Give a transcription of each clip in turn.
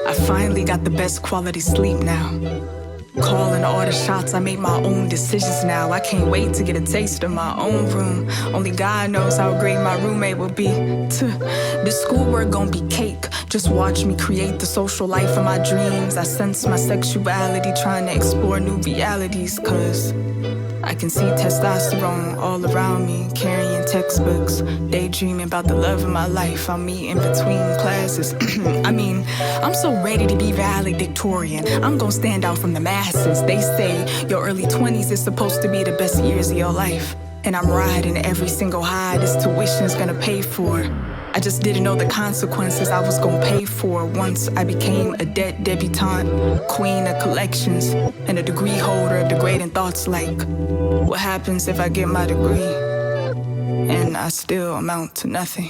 I finally got the best quality sleep now. Calling all the shots, I made my own decisions now. I can't wait to get a taste of my own room. Only God knows how great my roommate will be. This schoolwork gon' be cake. Just watch me create the social life of my dreams. I sense my sexuality, trying to explore new realities. Cause I can see testosterone all around me, carrying textbooks, daydreaming about the love of my life. I'll meet in between classes. I'm so ready to be valedictorian. I'm gonna stand out from the masses. They say your early 20s is supposed to be the best years of your life. And I'm riding every single high this tuition's gonna pay for. I just didn't know the consequences I was gonna pay for once I became a debt debutante, queen of collections, and a degree holder of degrading thoughts like, what happens if I get my degree and I still amount to nothing?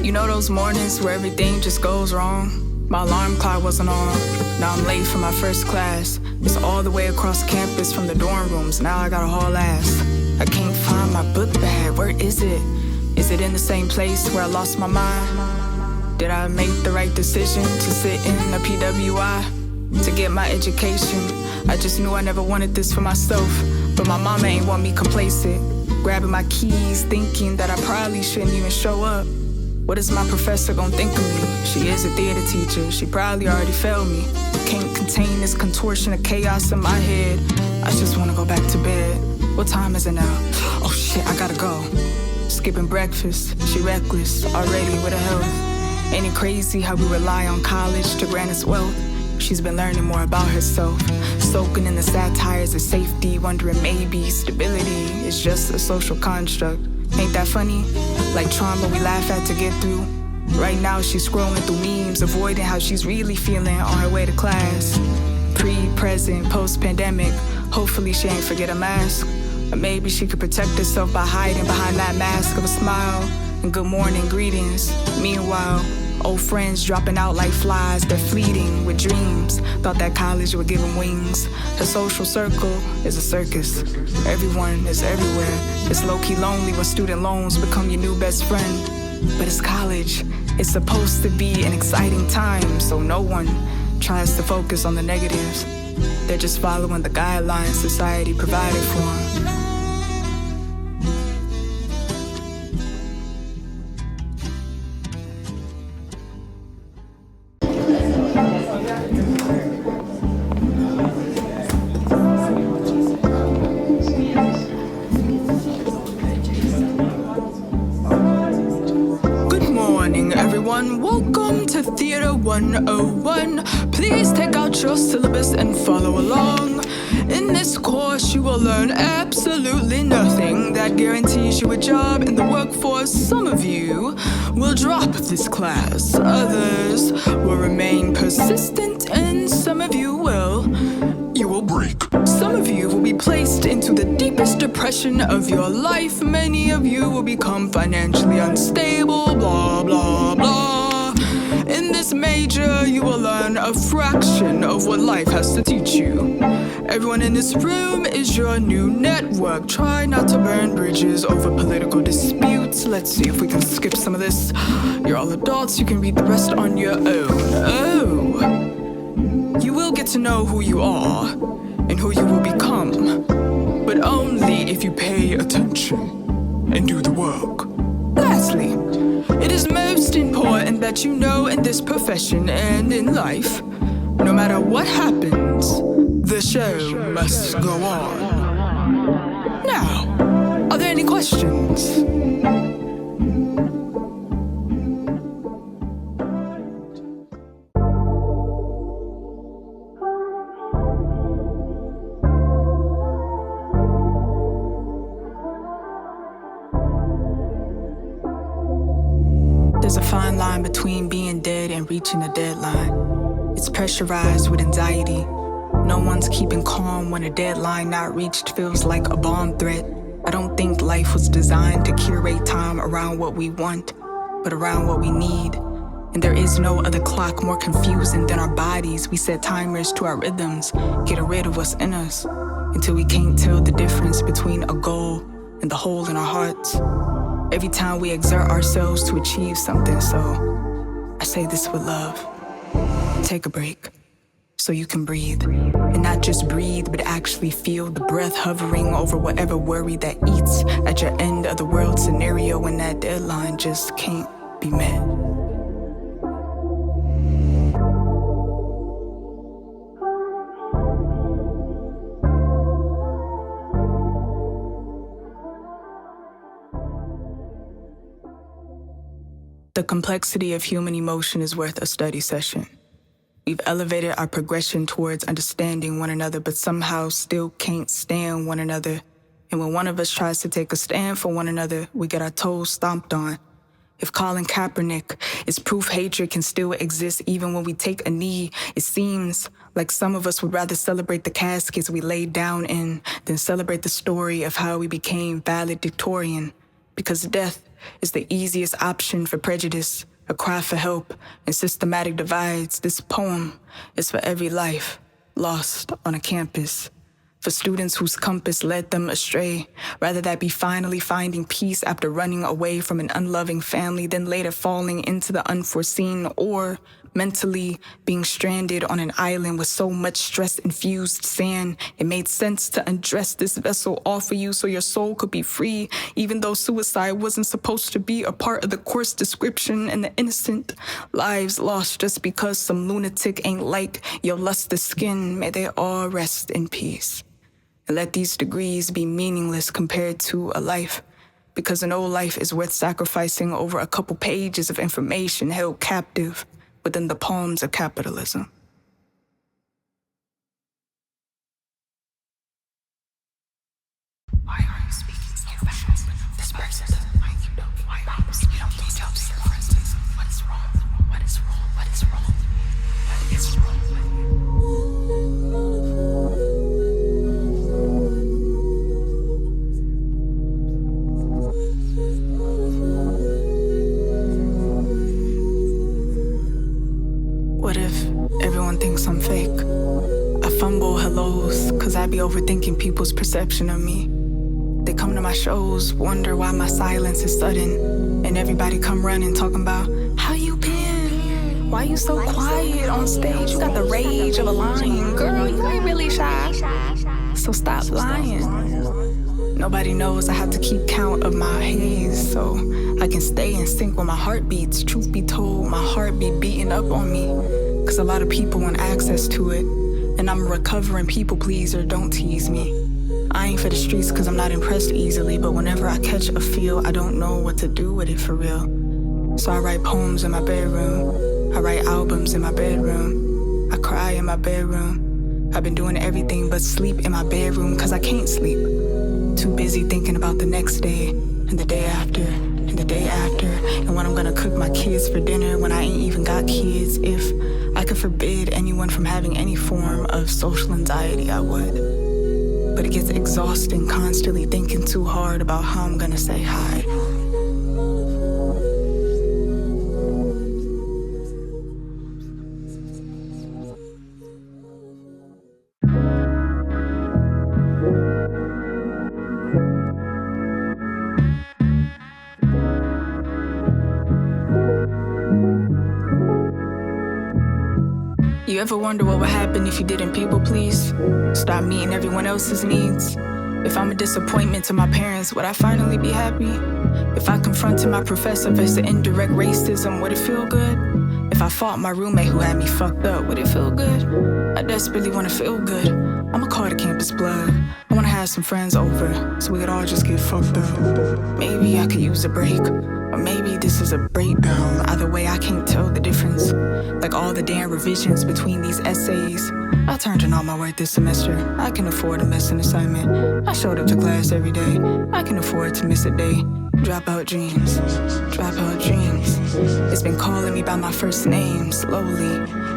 You know those mornings where everything just goes wrong? My alarm clock wasn't on. Now I'm late for my first class. It's all the way across campus from the dorm rooms. Now I gotta haul ass. I can't find my book bag. Where is it? Is it in the same place where I lost my mind? Did I make the right decision to sit in a PWI to get my education? I just knew I never wanted this for myself, but my mama ain't want me complacent. Grabbing my keys, thinking that I probably shouldn't even show up. What is my professor gonna think of me? She is a theater teacher, she probably already failed me. Can't contain this contortion of chaos in my head. I just wanna go back to bed. What time is it now? Oh shit, I gotta go. Skipping breakfast, she reckless, already with her health. Ain't it crazy how we rely on college to grant us wealth? She's been learning more about herself, soaking in the satires of safety, wondering maybe stability is just a social construct. Ain't that funny? Like trauma we laugh at to get through. Right now she's scrolling through memes, avoiding how she's really feeling on her way to class. Pre, present, post-pandemic, hopefully she ain't forget a mask. Or maybe she could protect herself by hiding behind that mask of a smile and good morning greetings. Meanwhile, old friends dropping out like flies, they're fleeting with dreams. Thought that college would give them wings. Her social circle is a circus. Everyone is everywhere. It's low-key lonely when student loans become your new best friend. But it's college. It's supposed to be an exciting time, so no one tries to focus on the negatives. They're just following the guidelines society provided for them. Welcome to Theater 101. Please take out your syllabus and follow along. In this course, you will learn absolutely nothing that guarantees you a job in the workforce. Some of you will drop this class, others will remain persistent, and some of you will break. Some of you will be placed into the deepest depression of your life. Many of you will become financially unstable, blah, blah, blah. In this major, you will learn a fraction of what life has to teach you. Everyone in this room is your new network. Try not to burn bridges over political disputes. Let's see if we can skip some of this. You're all adults, you can read the rest on your own. Oh. You will get to know who you are and who you will become, but only if you pay attention and do the work. Lastly, it is most important that you know in this profession and in life, no matter what happens, the show must go on. Now, are there any questions? There's a fine line between being dead and reaching a deadline. It's pressurized with anxiety. No one's keeping calm when a deadline not reached feels like a bomb threat. I don't think life was designed to curate time around what we want, but around what we need. And there is no other clock more confusing than our bodies. We set timers to our rhythms, getting rid of what's in us, until we can't tell the difference between a goal and the hole in our hearts. Every time we exert ourselves to achieve something, so I say this with love. Take a break so you can breathe. And not just breathe, but actually feel the breath hovering over whatever worry that eats at your end of the world scenario when that deadline just can't be met. The complexity of human emotion is worth a study session. We've elevated our progression towards understanding one another, but somehow still can't stand one another. And when one of us tries to take a stand for one another, we get our toes stomped on. If Colin Kaepernick is proof hatred can still exist even when we take a knee, it seems like some of us would rather celebrate the caskets we laid down in than celebrate the story of how we became valedictorian. Because death is the easiest option for prejudice, a cry for help, and systematic divides. This poem is for every life lost on a campus. For students whose compass led them astray, rather that be finally finding peace after running away from an unloving family, then later falling into the unforeseen, or mentally being stranded on an island with so much stress-infused sand, it made sense to undress this vessel off of you so your soul could be free, even though suicide wasn't supposed to be a part of the course description, and the innocent lives lost just because some lunatic ain't like your luster skin. May they all rest in peace. And let these degrees be meaningless compared to a life, because an old life is worth sacrificing over a couple pages of information held captive within the palms of capitalism. Why are you speaking so fast? This person doesn't like you, don't you? Why are you speaking so fast? What is wrong? What is wrong? What is wrong? What is wrong with you? What if everyone thinks I'm fake? I fumble hellos, cause I be overthinking people's perception of me. They come to my shows, wonder why my silence is sudden, and everybody come running talking about, how you been? Why you so quiet on stage? You got the rage of a lion. Girl, you ain't really shy, so stop lying. Nobody knows I have to keep count of my haze, so I can stay in sync with my heartbeats. Truth be told, my heart be beating up on me, cause a lot of people want access to it, and I'm a recovering people pleaser, don't tease me. I ain't for the streets cause I'm not impressed easily, but whenever I catch a feel, I don't know what to do with it for real. So I write poems in my bedroom, I write albums in my bedroom, I cry in my bedroom. I've been doing everything but sleep in my bedroom cause I can't sleep. Too busy thinking about the next day, and the day after, and the day after, and when I'm gonna cook my kids for dinner when I ain't even got kids. If I could forbid anyone from having any form of social anxiety, I would. But it gets exhausting constantly thinking too hard about how I'm gonna say hi. You ever wonder what would happen if you didn't people please? Stop meeting everyone else's needs? If I'm a disappointment to my parents, would I finally be happy? If I confronted my professor versus indirect racism, would it feel good? If I fought my roommate who had me fucked up, would it feel good? I desperately wanna feel good. I'ma call the campus blood. I wanna have some friends over, so we could all just get fucked up. Maybe I could use a break. Or maybe this is a breakdown. Either way, I can't tell the difference. Like all the damn revisions between these essays. I turned in all my work this semester. I can afford to miss an assignment. I showed up to class every day. I can afford to miss a day. Dropout dreams, dropout dreams. It's been calling me by my first name slowly.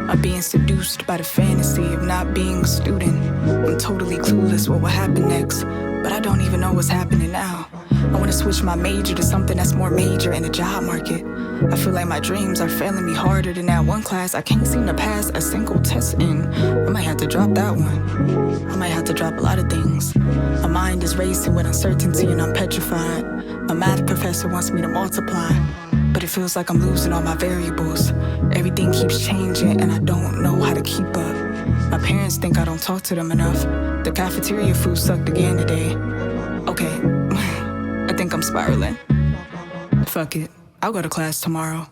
I'm being seduced by the fantasy of not being a student. I'm totally clueless what will happen next, but I don't even know what's happening now. I wanna switch my major to something that's more major in the job market. I feel like my dreams are failing me harder than that one class I can't seem to pass a single test in. I might have to drop that one. I might have to drop a lot of things. My mind is racing with uncertainty and I'm petrified. My math professor wants me to multiply, but it feels like I'm losing all my variables. Everything keeps changing and I don't know how to keep up. My parents think I don't talk to them enough. The cafeteria food sucked again today. Okay, I think I'm spiraling. Fuck it, I'll go to class tomorrow.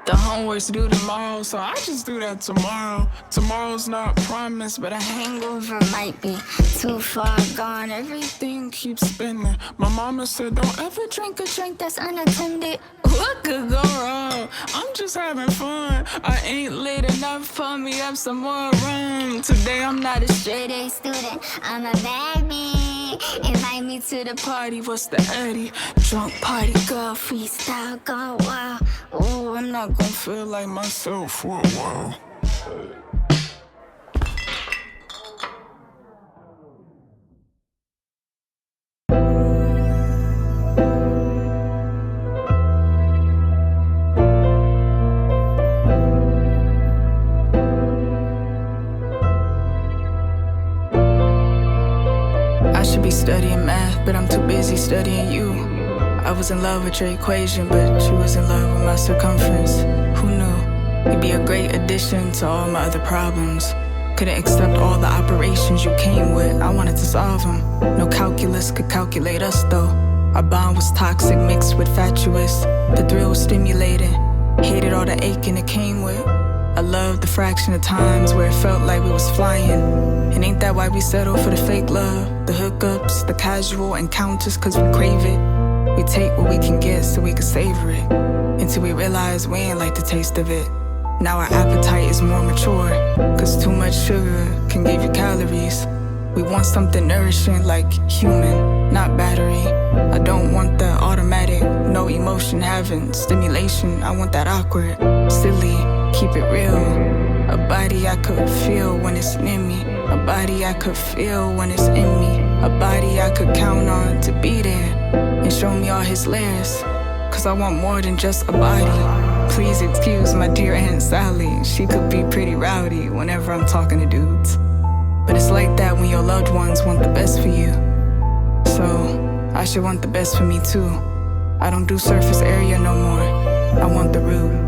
The homework's due tomorrow, so I just do that tomorrow. Tomorrow's not promised, but a hangover might be too far gone. Everything keeps spinning. My mama said, don't ever drink a drink that's unattended. What could go wrong? I'm just having fun. I ain't lit enough, pour me up some more rum. Today I'm not a straight A student, I'm a bad bitch. Invite me to the party, what's the Eddie? Drunk party girl, freestyle, go wild. Oh, I'm not gonna feel like myself for a while. I should be studying math, but I'm too busy studying you. I was in love with your equation, but you was in love with my circumference. Who knew? You'd be a great addition to all my other problems. Couldn't accept all the operations you came with. I wanted to solve them. No calculus could calculate us though. Our bond was toxic mixed with fatuous. The thrill was stimulating. Hated all the aching it came with. I loved the fraction of times where it felt like we was flying. And ain't that why we settle for the fake love? The hookups, the casual encounters, cause we crave it. We take what we can get so we can savor it, until we realize we ain't like the taste of it. Now our appetite is more mature, cause too much sugar can give you calories. We want something nourishing like human, not battery. I don't want that automatic, no emotion having stimulation. I want that awkward, silly, keep it real. A body I could feel when it's near me. A body I could feel when it's in me. A body I could count on to be there and show me all his layers. Cause I want more than just a body. Please excuse my dear Aunt Sally. She could be pretty rowdy whenever I'm talking to dudes. But it's like that when your loved ones want the best for you. So I should want the best for me too. I don't do surface area no more. I want the root.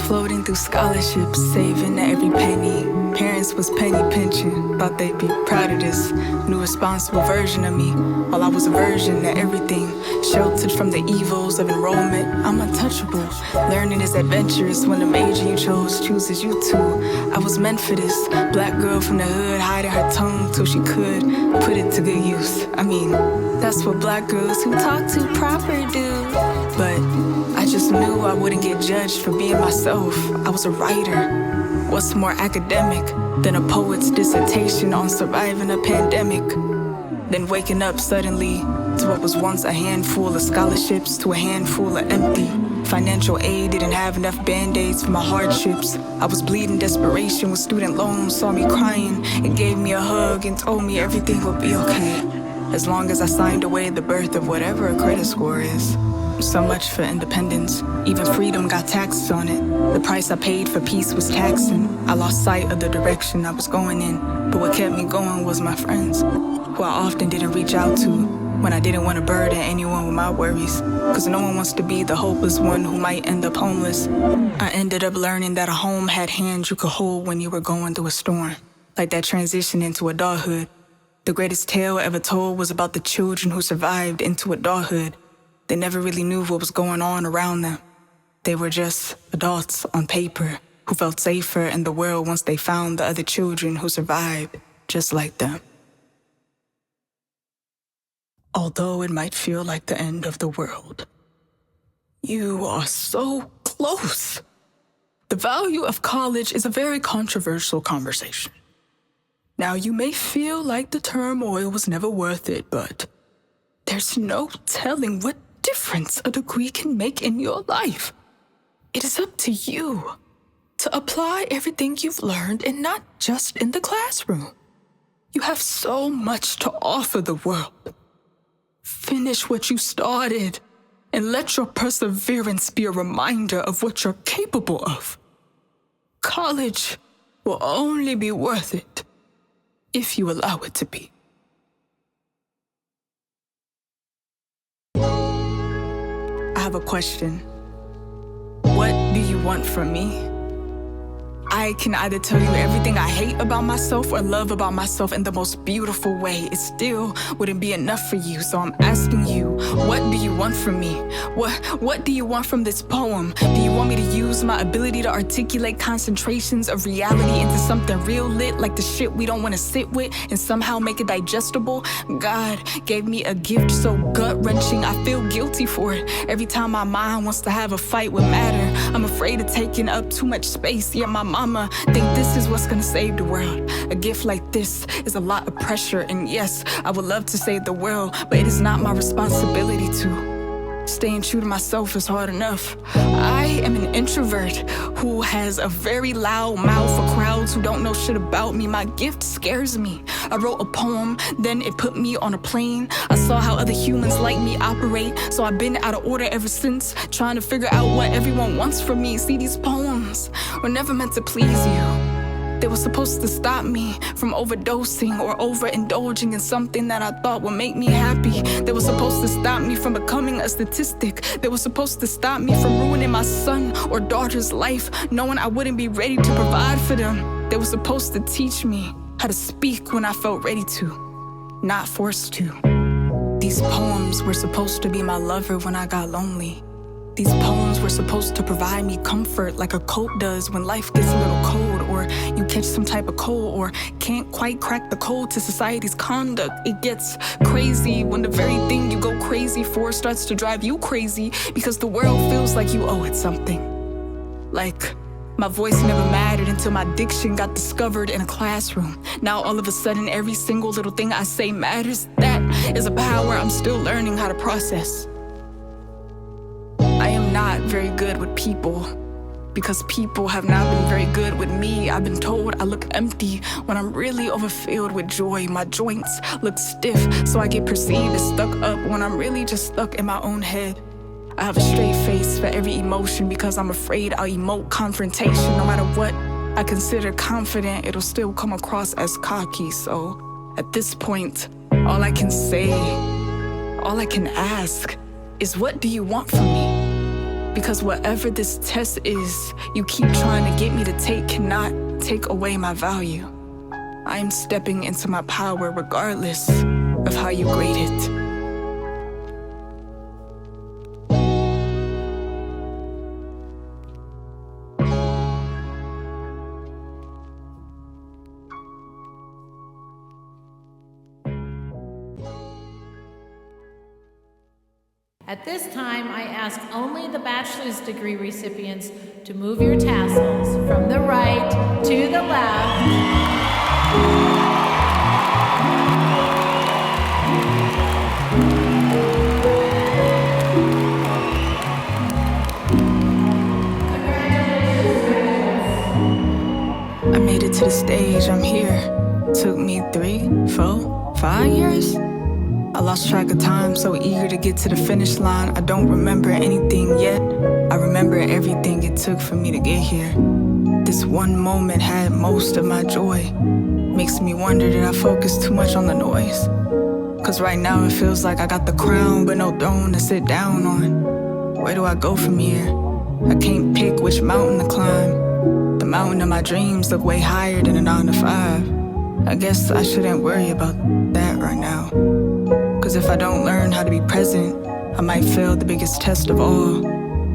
Floating through scholarships, saving every penny. Parents was penny pinching, thought they'd be proud of this new responsible version of me. While I was a version of everything, sheltered from the evils of enrollment. I'm untouchable. Learning is adventurous when the major you chose chooses you too. I was meant for this. Black girl from the hood hiding her tongue till she could put it to good use. I mean, that's what black girls who talk too proper do. But I just knew I wouldn't get judged for being myself. I was a writer. What's more academic than a poet's dissertation on surviving a pandemic? Then waking up suddenly to what was once a handful of scholarships to a handful of empty. Financial aid didn't have enough band-aids for my hardships. I was bleeding desperation with student loans, saw me crying. It gave me a hug and told me everything would be okay, as long as I signed away the birth of whatever a credit score is. So much for independence. Even freedom got taxes on it. The price I paid for peace was taxing. I lost sight of the direction I was going in. But what kept me going was my friends, who I often didn't reach out to when I didn't want to burden anyone with my worries. Cause no one wants to be the hopeless one who might end up homeless. I ended up learning that a home had hands you could hold when you were going through a storm. Like that transition into adulthood. The greatest tale ever told was about the children who survived into adulthood. They never really knew what was going on around them. They were just adults on paper who felt safer in the world once they found the other children who survived just like them. Although it might feel like the end of the world, you are so close. The value of college is a very controversial conversation. Now, you may feel like the turmoil was never worth it, but there's no telling what difference a degree can make in your life. It is up to you to apply everything you've learned, and not just in the classroom. You have so much to offer the world. Finish what you started, and let your perseverance be a reminder of what you're capable of. College will only be worth it if you allow it to be. I have a question. What do you want from me? I can either tell you everything I hate about myself or love about myself in the most beautiful way. It still wouldn't be enough for you, so I'm asking you, what do you want from me? What do you want from this poem? Do you want me to use my ability to articulate concentrations of reality into something real lit, like the shit we don't want to sit with, and somehow make it digestible? God gave me a gift so gut-wrenching, I feel guilty for it. Every time my mind wants to have a fight with matter, I'm afraid of taking up too much space. Yeah, my mama think this is what's gonna save the world. A gift like this is a lot of pressure, and yes, I would love to save the world, but it is not my responsibility to. Staying true to myself is hard enough. I am an introvert who has a very loud mouth for crowds who don't know shit about me. My gift scares me. I wrote a poem, then it put me on a plane. I saw how other humans like me operate, so I've been out of order ever since, trying to figure out what everyone wants from me. See, these poems were never meant to please you. They were supposed to stop me from overdosing or overindulging in something that I thought would make me happy. They were supposed to stop me from becoming a statistic. They were supposed to stop me from ruining my son or daughter's life, knowing I wouldn't be ready to provide for them. They were supposed to teach me how to speak when I felt ready to, not forced to. These poems were supposed to be my lover when I got lonely. These poems were supposed to provide me comfort like a coat does when life gets a little cold, or you catch some type of cold, or can't quite crack the code to society's conduct. It gets crazy when the very thing you go crazy for starts to drive you crazy because the world feels like you owe it something. Like, my voice never mattered until my diction got discovered in a classroom. Now all of a sudden every single little thing I say matters. That is a power I'm still learning how to process. I am not very good with people because people have not been very good with me. I've been told I look empty when I'm really overfilled with joy. My joints look stiff, so I get perceived as stuck up when I'm really just stuck in my own head. I have a straight face for every emotion because I'm afraid I'll emote confrontation. No matter what I consider confident, it'll still come across as cocky. So at this point, all I can say, all I can ask is, what do you want from me? Because whatever this test is you keep trying to get me to take cannot take away my value. I am stepping into my power regardless of how you grade it. At this time, I ask only the bachelor's degree recipients to move your tassels from the right to the left. I made it to the stage, I'm here. Took me 3, 4, 5 years? I lost track of time, so eager to get to the finish line. I don't remember anything yet. I remember everything it took for me to get here. This one moment had most of my joy. Makes me wonder, did I focus too much on the noise? Cause right now it feels like I got the crown but no throne to sit down on. Where do I go from here? I can't pick which mountain to climb. The mountain of my dreams look way higher than a 9 to 5. I guess I shouldn't worry about that right now. Cause if I don't learn how to be present, I might fail the biggest test of all.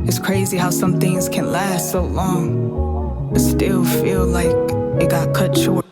It's crazy how some things can last so long, but still feel like it got cut short.